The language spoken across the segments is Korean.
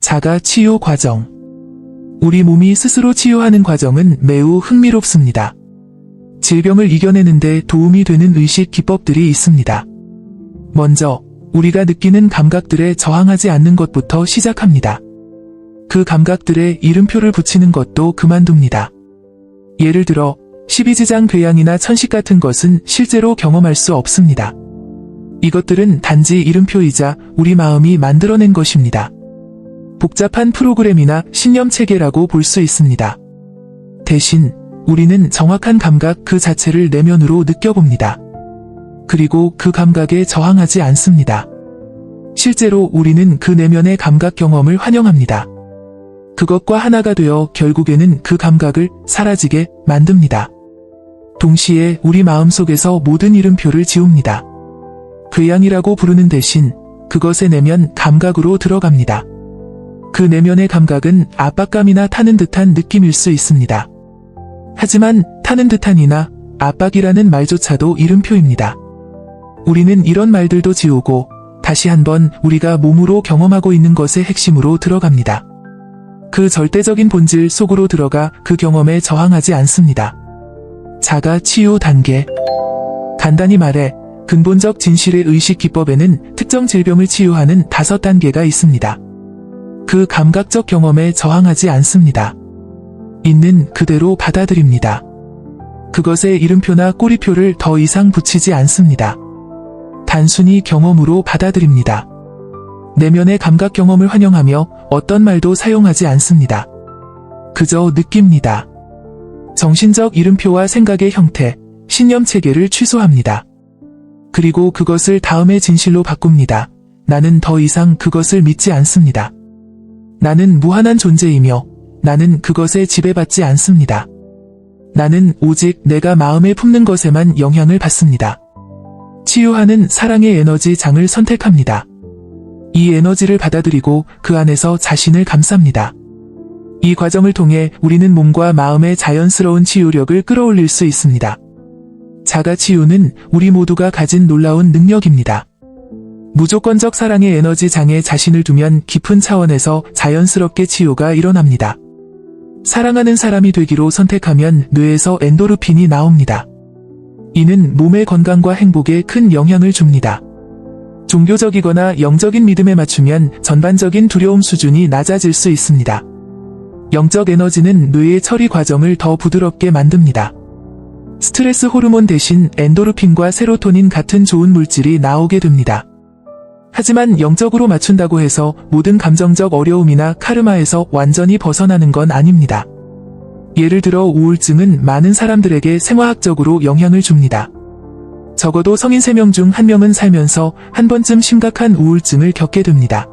자가 치유 과정. 우리 몸이 스스로 치유하는 과정은 매우 흥미롭습니다. 질병을 이겨내는데 도움이 되는 의식 기법들이 있습니다. 먼저 우리가 느끼는 감각들에 저항하지 않는 것부터 시작합니다. 그 감각들에 이름표를 붙이는 것도 그만둡니다. 예를 들어 십이지장 배양이나 천식 같은 것은 실제로 경험할 수 없습니다. 이것들은 단지 이름표이자 우리 마음이 만들어낸 것입니다. 복잡한 프로그램이나 신념체계라고 볼 수 있습니다. 대신 우리는 정확한 감각 그 자체를 내면으로 느껴봅니다. 그리고 그 감각에 저항하지 않습니다. 실제로 우리는 그 내면의 감각 경험을 환영합니다. 그것과 하나가 되어 결국에는 그 감각을 사라지게 만듭니다. 동시에 우리 마음속에서 모든 이름표를 지웁니다. 괴양이라고 부르는 대신 그것의 내면 감각으로 들어갑니다. 그 내면의 감각은 압박감이나 타는 듯한 느낌일 수 있습니다. 하지만 타는 듯한이나 압박이라는 말조차도 이름표입니다. 우리는 이런 말들도 지우고 다시 한번 우리가 몸으로 경험하고 있는 것의 핵심으로 들어갑니다. 그 절대적인 본질 속으로 들어가 그 경험에 저항하지 않습니다. 자가 치유 단계. 간단히 말해 근본적 진실의 의식 기법에는 특정 질병을 치유하는 5단계가 있습니다. 그 감각적 경험에 저항하지 않습니다. 있는 그대로 받아들입니다. 그것에 이름표나 꼬리표를 더 이상 붙이지 않습니다. 단순히 경험으로 받아들입니다. 내면의 감각 경험을 환영하며 어떤 말도 사용하지 않습니다. 그저 느낍니다. 정신적 이름표와 생각의 형태, 신념체계를 취소합니다. 그리고 그것을 다음의 진실로 바꿉니다. 나는 더 이상 그것을 믿지 않습니다. 나는 무한한 존재이며 나는 그것에 지배받지 않습니다. 나는 오직 내가 마음에 품는 것에만 영향을 받습니다. 치유하는 사랑의 에너지 장을 선택합니다. 이 에너지를 받아들이고 그 안에서 자신을 감쌉니다. 이 과정을 통해 우리는 몸과 마음의 자연스러운 치유력을 끌어올릴 수 있습니다. 자가 치유는 우리 모두가 가진 놀라운 능력입니다. 무조건적 사랑의 에너지 장에 자신을 두면 깊은 차원에서 자연스럽게 치유가 일어납니다. 사랑하는 사람이 되기로 선택하면 뇌에서 엔도르핀이 나옵니다. 이는 몸의 건강과 행복에 큰 영향을 줍니다. 종교적이거나 영적인 믿음에 맞추면 전반적인 두려움 수준이 낮아질 수 있습니다. 영적 에너지는 뇌의 처리 과정을 더 부드럽게 만듭니다. 스트레스 호르몬 대신 엔도르핀과 세로토닌 같은 좋은 물질이 나오게 됩니다. 하지만 영적으로 맞춘다고 해서 모든 감정적 어려움이나 카르마에서 완전히 벗어나는 건 아닙니다. 예를 들어 우울증은 많은 사람들에게 생화학적으로 영향을 줍니다. 적어도 성인 3명 중 1명은 살면서 한 번쯤 심각한 우울증을 겪게 됩니다.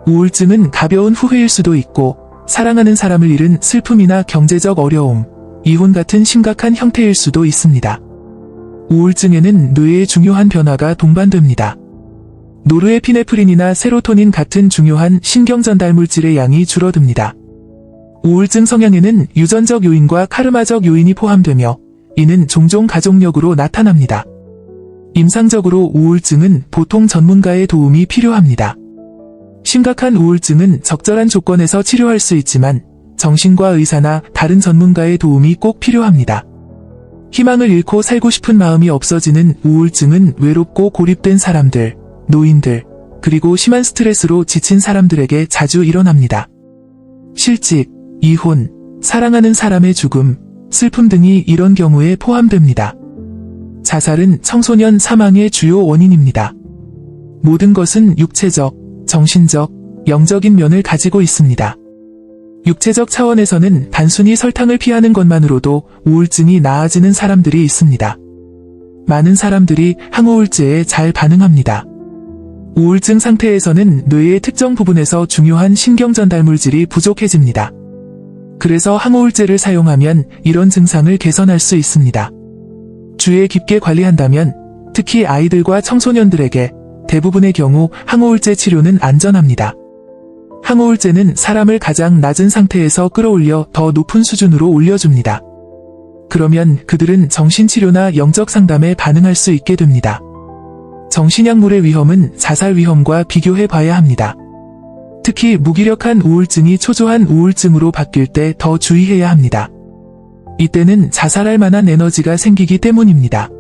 우울증은 가벼운 후회일 수도 있고 사랑하는 사람을 잃은 슬픔이나 경제적 어려움, 이혼 같은 심각한 형태일 수도 있습니다. 우울증에는 뇌의 중요한 변화가 동반됩니다. 노르에피네프린이나 세로토닌 같은 중요한 신경전달 물질의 양이 줄어듭니다. 우울증 성향에는 유전적 요인과 카르마적 요인이 포함되며 이는 종종 가족력으로 나타납니다. 임상적으로 우울증은 보통 전문가의 도움이 필요합니다. 심각한 우울증은 적절한 조건에서 치료할 수 있지만 정신과 의사나 다른 전문가의 도움이 꼭 필요합니다. 희망을 잃고 살고 싶은 마음이 없어지는 우울증은 외롭고 고립된 사람들, 노인들, 그리고 심한 스트레스로 지친 사람들에게 자주 일어납니다. 실직, 이혼, 사랑하는 사람의 죽음, 슬픔 등이 이런 경우에 포함됩니다. 자살은 청소년 사망의 주요 원인입니다. 모든 것은 육체적, 정신적, 영적인 면을 가지고 있습니다. 육체적 차원에서는 단순히 설탕을 피하는 것만으로도 우울증이 나아지는 사람들이 있습니다. 많은 사람들이 항우울제에 잘 반응합니다. 우울증 상태에서는 뇌의 특정 부분에서 중요한 신경전달 물질이 부족해집니다. 그래서 항우울제를 사용하면 이런 증상을 개선할 수 있습니다. 주에 깊게 관리한다면 특히 아이들과 청소년들에게 대부분의 경우 항우울제 치료는 안전합니다. 항우울제는 사람을 가장 낮은 상태에서 끌어올려 더 높은 수준으로 올려줍니다. 그러면 그들은 정신치료나 영적 상담에 반응할 수 있게 됩니다. 정신약물의 위험은 자살 위험과 비교해 봐야 합니다. 특히 무기력한 우울증이 초조한 우울증으로 바뀔 때 더 주의해야 합니다. 이때는 자살할 만한 에너지가 생기기 때문입니다.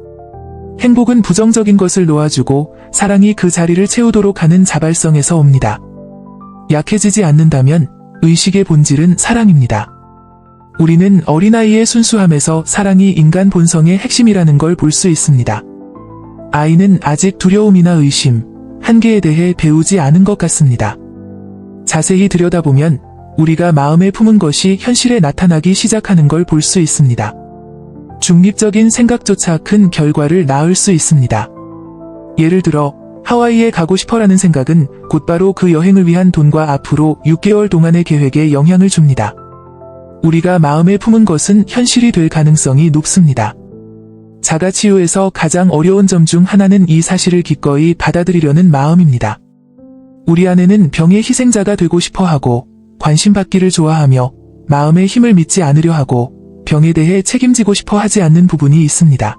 행복은 부정적인 것을 놓아주고 사랑이 그 자리를 채우도록 하는 자발성에서 옵니다. 약해지지 않는다면 의식의 본질은 사랑입니다. 우리는 어린아이의 순수함에서 사랑이 인간 본성의 핵심이라는 걸 볼 수 있습니다. 아이는 아직 두려움이나 의심, 한계에 대해 배우지 않은 것 같습니다. 자세히 들여다보면 우리가 마음에 품은 것이 현실에 나타나기 시작하는 걸 볼 수 있습니다. 중립적인 생각조차 큰 결과를 낳을 수 있습니다. 예를 들어 하와이에 가고 싶어라는 생각은 곧바로 그 여행을 위한 돈과 앞으로 6개월 동안의 계획에 영향을 줍니다. 우리가 마음에 품은 것은 현실이 될 가능성이 높습니다. 자가치유에서 가장 어려운 점 중 하나는 이 사실을 기꺼이 받아들이려는 마음입니다. 우리 안에는 병의 희생자가 되고 싶어 하고 관심받기를 좋아하며 마음의 힘을 믿지 않으려 하고 병에 대해 책임지고 싶어 하지 않는 부분이 있습니다.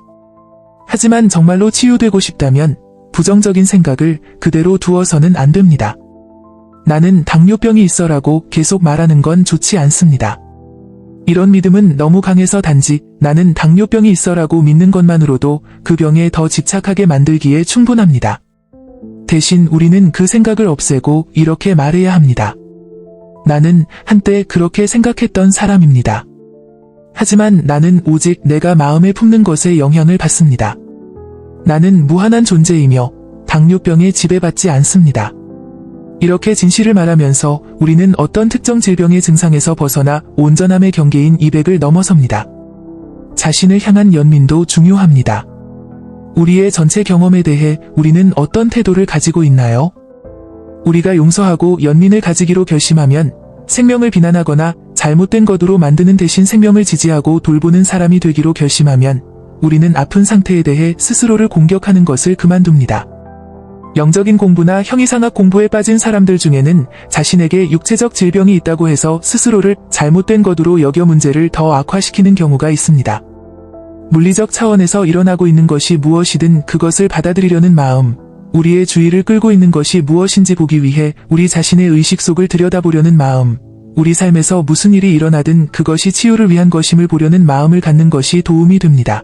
하지만 정말로 치유되고 싶다면 부정적인 생각을 그대로 두어서는 안 됩니다. 나는 당뇨병이 있어라고 계속 말하는 건 좋지 않습니다. 이런 믿음은 너무 강해서 단지 나는 당뇨병이 있어라고 믿는 것만으로도 그 병에 더 집착하게 만들기에 충분합니다. 대신 우리는 그 생각을 없애고 이렇게 말해야 합니다. 나는 한때 그렇게 생각했던 사람입니다. 하지만 나는 오직 내가 마음에 품는 것에 영향을 받습니다. 나는 무한한 존재이며 당뇨병에 지배받지 않습니다. 이렇게 진실을 말하면서 우리는 어떤 특정 질병의 증상에서 벗어나 온전함의 경계인 200을 넘어섭니다. 자신을 향한 연민도 중요합니다. 우리의 전체 경험에 대해 우리는 어떤 태도를 가지고 있나요? 우리가 용서하고 연민을 가지기로 결심하면 생명을 비난하거나 잘못된 것으로 만드는 대신 생명을 지지하고 돌보는 사람이 되기로 결심하면 우리는 아픈 상태에 대해 스스로를 공격하는 것을 그만둡니다. 영적인 공부나 형이상학 공부에 빠진 사람들 중에는 자신에게 육체적 질병이 있다고 해서 스스로를 잘못된 것으로 여겨 문제를 더 악화시키는 경우가 있습니다. 물리적 차원에서 일어나고 있는 것이 무엇이든 그것을 받아들이려는 마음, 우리의 주의를 끌고 있는 것이 무엇인지 보기 위해 우리 자신의 의식 속을 들여다보려는 마음, 우리 삶에서 무슨 일이 일어나든 그것이 치유를 위한 것임을 보려는 마음을 갖는 것이 도움이 됩니다.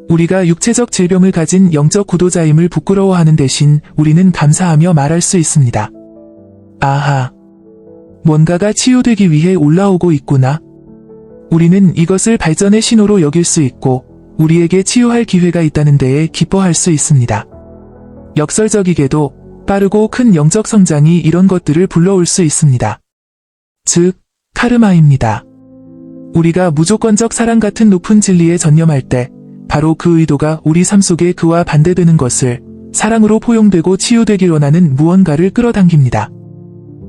우리가 육체적 질병을 가진 영적 구도자임을 부끄러워하는 대신 우리는 감사하며 말할 수 있습니다. 아하, 뭔가가 치유되기 위해 올라오고 있구나. 우리는 이것을 발전의 신호로 여길 수 있고 우리에게 치유할 기회가 있다는 데에 기뻐할 수 있습니다. 역설적이게도 빠르고 큰 영적 성장이 이런 것들을 불러올 수 있습니다. 즉, 카르마입니다. 우리가 무조건적 사랑 같은 높은 진리에 전념할 때 바로 그 의도가 우리 삶 속에 그와 반대되는 것을 사랑으로 포용되고 치유되길 원하는 무언가를 끌어당깁니다.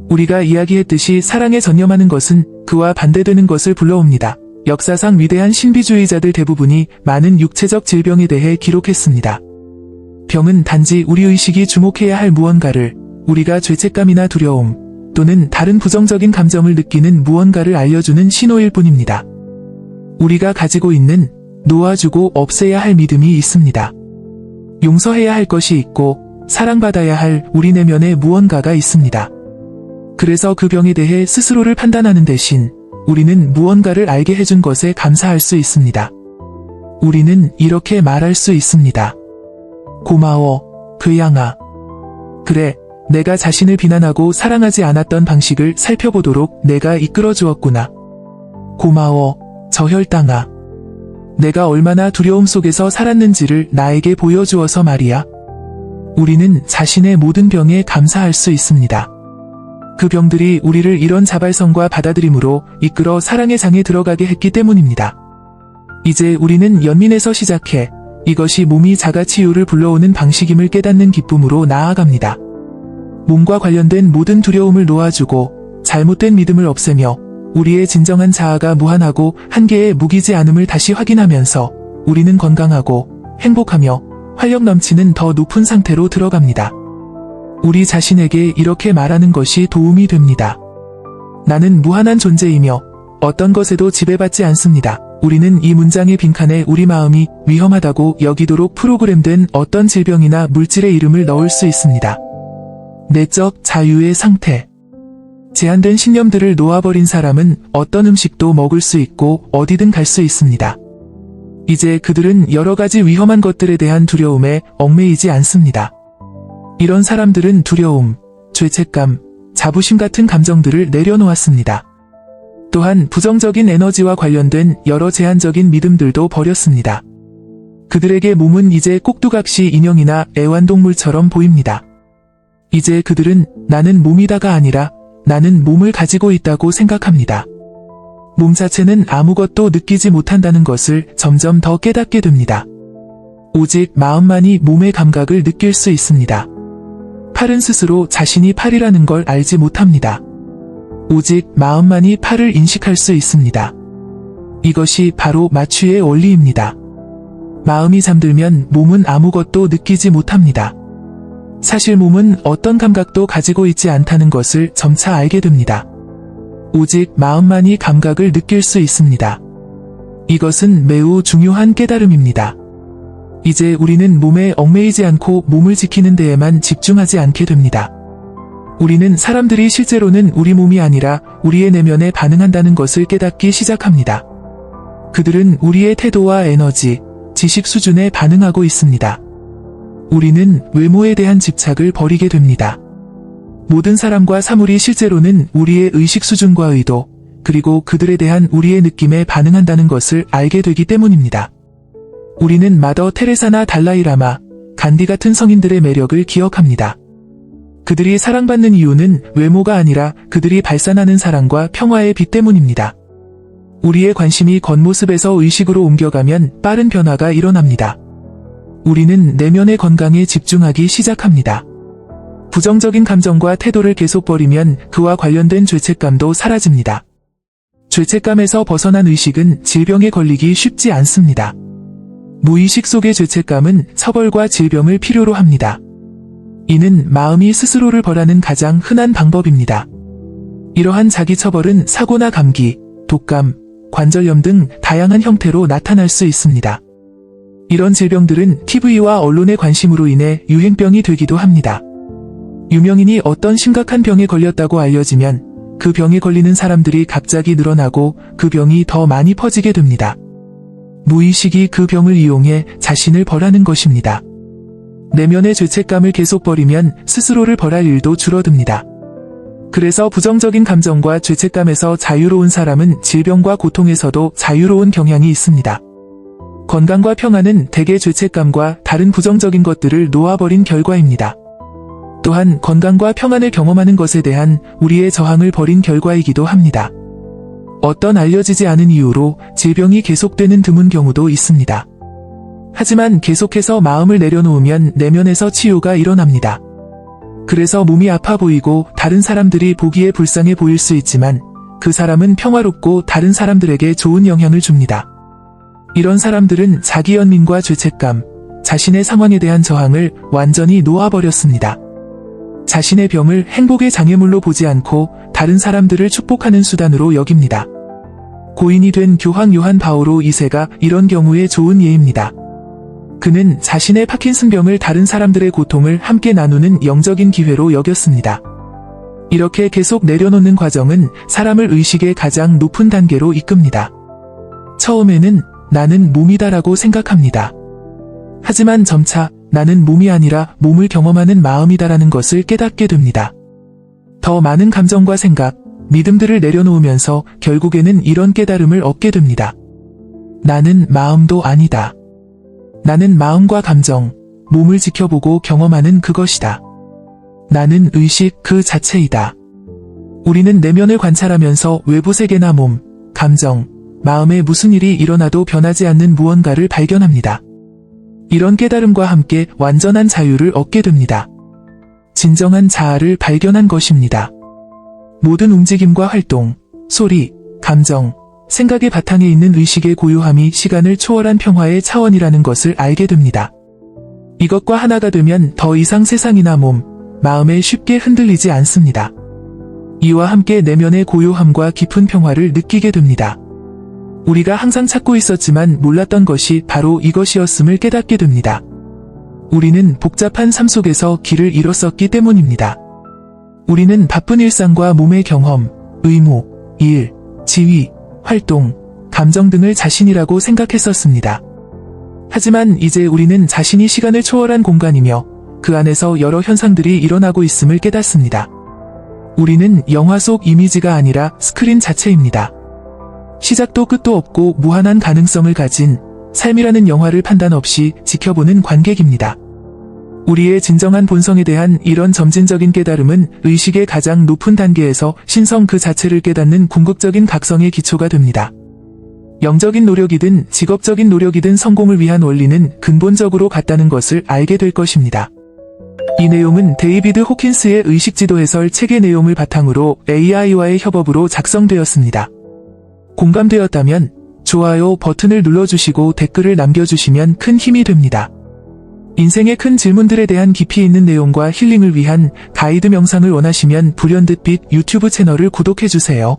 우리가 이야기했듯이 사랑에 전념하는 것은 그와 반대되는 것을 불러옵니다. 역사상 위대한 신비주의자들 대부분이 많은 육체적 질병에 대해 기록했습니다. 병은 단지 우리 의식이 주목해야 할 무언가를, 우리가 죄책감이나 두려움 또는 다른 부정적인 감정을 느끼는 무언가를 알려주는 신호일 뿐입니다. 우리가 가지고 있는 놓아주고 없애야 할 믿음이 있습니다. 용서해야 할 것이 있고 사랑받아야 할 우리 내면에 무언가가 있습니다. 그래서 그 병에 대해 스스로를 판단하는 대신 우리는 무언가를 알게 해준 것에 감사할 수 있습니다. 우리는 이렇게 말할 수 있습니다. 고마워, 괴양아. 그래, 내가 자신을 비난하고 사랑하지 않았던 방식을 살펴보도록 내가 이끌어 주었구나. 고마워, 저혈당아. 내가 얼마나 두려움 속에서 살았는지를 나에게 보여주어서 말이야. 우리는 자신의 모든 병에 감사할 수 있습니다. 그 병들이 우리를 이런 자발성과 받아들임으로 이끌어 사랑의 장에 들어가게 했기 때문입니다. 이제 우리는 연민에서 시작해 이것이 몸이 자가치유를 불러오는 방식임을 깨닫는 기쁨으로 나아갑니다. 몸과 관련된 모든 두려움을 놓아주고 잘못된 믿음을 없애며 우리의 진정한 자아가 무한하고 한계에 무기지 않음을 다시 확인하면서 우리는 건강하고 행복하며 활력 넘치는 더 높은 상태로 들어갑니다. 우리 자신에게 이렇게 말하는 것이 도움이 됩니다. 나는 무한한 존재이며 어떤 것에도 지배받지 않습니다. 우리는 이 문장의 빈칸에 우리 마음이 위험하다고 여기도록 프로그램된 어떤 질병이나 물질의 이름을 넣을 수 있습니다. 내적 자유의 상태. 제한된 신념들을 놓아버린 사람은 어떤 음식도 먹을 수 있고 어디든 갈 수 있습니다. 이제 그들은 여러 가지 위험한 것들에 대한 두려움에 얽매이지 않습니다. 이런 사람들은 두려움, 죄책감, 자부심 같은 감정들을 내려놓았습니다. 또한 부정적인 에너지와 관련된 여러 제한적인 믿음들도 버렸습니다. 그들에게 몸은 이제 꼭두각시 인형이나 애완동물처럼 보입니다. 이제 그들은 나는 몸이다가 아니라 나는 몸을 가지고 있다고 생각합니다. 몸 자체는 아무것도 느끼지 못한다는 것을 점점 더 깨닫게 됩니다. 오직 마음만이 몸의 감각을 느낄 수 있습니다. 팔은 스스로 자신이 팔이라는 걸 알지 못합니다. 오직 마음만이 팔을 인식할 수 있습니다. 이것이 바로 마취의 원리입니다. 마음이 잠들면 몸은 아무것도 느끼지 못합니다. 사실 몸은 어떤 감각도 가지고 있지 않다는 것을 점차 알게 됩니다. 오직 마음만이 감각을 느낄 수 있습니다. 이것은 매우 중요한 깨달음입니다. 이제 우리는 몸에 얽매이지 않고 몸을 지키는 데에만 집중하지 않게 됩니다. 우리는 사람들이 실제로는 우리 몸이 아니라 우리의 내면에 반응한다는 것을 깨닫기 시작합니다. 그들은 우리의 태도와 에너지, 지식 수준에 반응하고 있습니다. 우리는 외모에 대한 집착을 버리게 됩니다. 모든 사람과 사물이 실제로는 우리의 의식 수준과 의도, 그리고 그들에 대한 우리의 느낌에 반응한다는 것을 알게 되기 때문입니다. 우리는 마더 테레사나 달라이라마, 간디 같은 성인들의 매력을 기억합니다. 그들이 사랑받는 이유는 외모가 아니라 그들이 발산하는 사랑과 평화의 빛 때문입니다. 우리의 관심이 겉모습에서 의식으로 옮겨가면 빠른 변화가 일어납니다. 우리는 내면의 건강에 집중하기 시작합니다. 부정적인 감정과 태도를 계속 버리면 그와 관련된 죄책감도 사라집니다. 죄책감에서 벗어난 의식은 질병에 걸리기 쉽지 않습니다. 무의식 속의 죄책감은 처벌과 질병을 필요로 합니다. 이는 마음이 스스로를 벌하는 가장 흔한 방법입니다. 이러한 자기처벌은 사고나 감기, 독감, 관절염 등 다양한 형태로 나타날 수 있습니다. 이런 질병들은 TV와 언론의 관심으로 인해 유행병이 되기도 합니다. 유명인이 어떤 심각한 병에 걸렸다고 알려지면 그 병에 걸리는 사람들이 갑자기 늘어나고 그 병이 더 많이 퍼지게 됩니다. 무의식이 그 병을 이용해 자신을 벌하는 것입니다. 내면의 죄책감을 계속 버리면 스스로를 벌할 일도 줄어듭니다. 그래서 부정적인 감정과 죄책감에서 자유로운 사람은 질병과 고통에서도 자유로운 경향이 있습니다. 건강과 평안은 대개 죄책감과 다른 부정적인 것들을 놓아버린 결과입니다. 또한 건강과 평안을 경험하는 것에 대한 우리의 저항을 버린 결과이기도 합니다. 어떤 알려지지 않은 이유로 질병이 계속되는 드문 경우도 있습니다. 하지만 계속해서 마음을 내려놓으면 내면에서 치유가 일어납니다. 그래서 몸이 아파 보이고 다른 사람들이 보기에 불쌍해 보일 수 있지만 그 사람은 평화롭고 다른 사람들에게 좋은 영향을 줍니다. 이런 사람들은 자기 연민과 죄책감, 자신의 상황에 대한 저항을 완전히 놓아버렸습니다. 자신의 병을 행복의 장애물로 보지 않고 다른 사람들을 축복하는 수단으로 여깁니다. 고인이 된 교황 요한 바오로 2세가 이런 경우에 좋은 예입니다. 그는 자신의 파킨슨병을 다른 사람들의 고통을 함께 나누는 영적인 기회로 여겼습니다. 이렇게 계속 내려놓는 과정은 사람을 의식의 가장 높은 단계로 이끕니다. 처음에는 나는 몸이다라고 생각합니다. 하지만 점차 나는 몸이 아니라 몸을 경험하는 마음이다라는 것을 깨닫게 됩니다. 더 많은 감정과 생각, 믿음들을 내려놓으면서 결국에는 이런 깨달음을 얻게 됩니다. 나는 마음도 아니다. 나는 마음과 감정, 몸을 지켜보고 경험하는 그것이다. 나는 의식 그 자체이다. 우리는 내면을 관찰하면서 외부 세계나 몸, 감정, 마음에 무슨 일이 일어나도 변하지 않는 무언가를 발견합니다. 이런 깨달음과 함께 완전한 자유를 얻게 됩니다. 진정한 자아를 발견한 것입니다. 모든 움직임과 활동, 소리, 감정, 생각의 바탕에 있는 의식의 고요함이 시간을 초월한 평화의 차원이라는 것을 알게 됩니다. 이것과 하나가 되면 더 이상 세상이나 몸, 마음에 쉽게 흔들리지 않습니다. 이와 함께 내면의 고요함과 깊은 평화를 느끼게 됩니다. 우리가 항상 찾고 있었지만 몰랐던 것이 바로 이것이었음을 깨닫게 됩니다. 우리는 복잡한 삶 속에서 길을 잃었었기 때문입니다. 우리는 바쁜 일상과 몸의 경험, 의무, 일, 지위, 활동, 감정 등을 자신이라고 생각했었습니다. 하지만 이제 우리는 자신이 시간을 초월한 공간이며 그 안에서 여러 현상들이 일어나고 있음을 깨닫습니다. 우리는 영화 속 이미지가 아니라 스크린 자체입니다. 시작도 끝도 없고 무한한 가능성을 가진 삶이라는 영화를 판단 없이 지켜보는 관객입니다. 우리의 진정한 본성에 대한 이런 점진적인 깨달음은 의식의 가장 높은 단계에서 신성 그 자체를 깨닫는 궁극적인 각성의 기초가 됩니다. 영적인 노력이든 직업적인 노력이든 성공을 위한 원리는 근본적으로 같다는 것을 알게 될 것입니다. 이 내용은 데이비드 호킨스의 의식지도 해설 책의 내용을 바탕으로 AI와의 협업으로 작성되었습니다. 공감되었다면 좋아요 버튼을 눌러주시고 댓글을 남겨주시면 큰 힘이 됩니다. 인생의 큰 질문들에 대한 깊이 있는 내용과 힐링을 위한 가이드 명상을 원하시면 불현듯빛 유튜브 채널을 구독해주세요.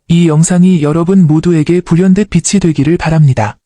이 영상이 여러분 모두에게 불현듯 빛이 되기를 바랍니다.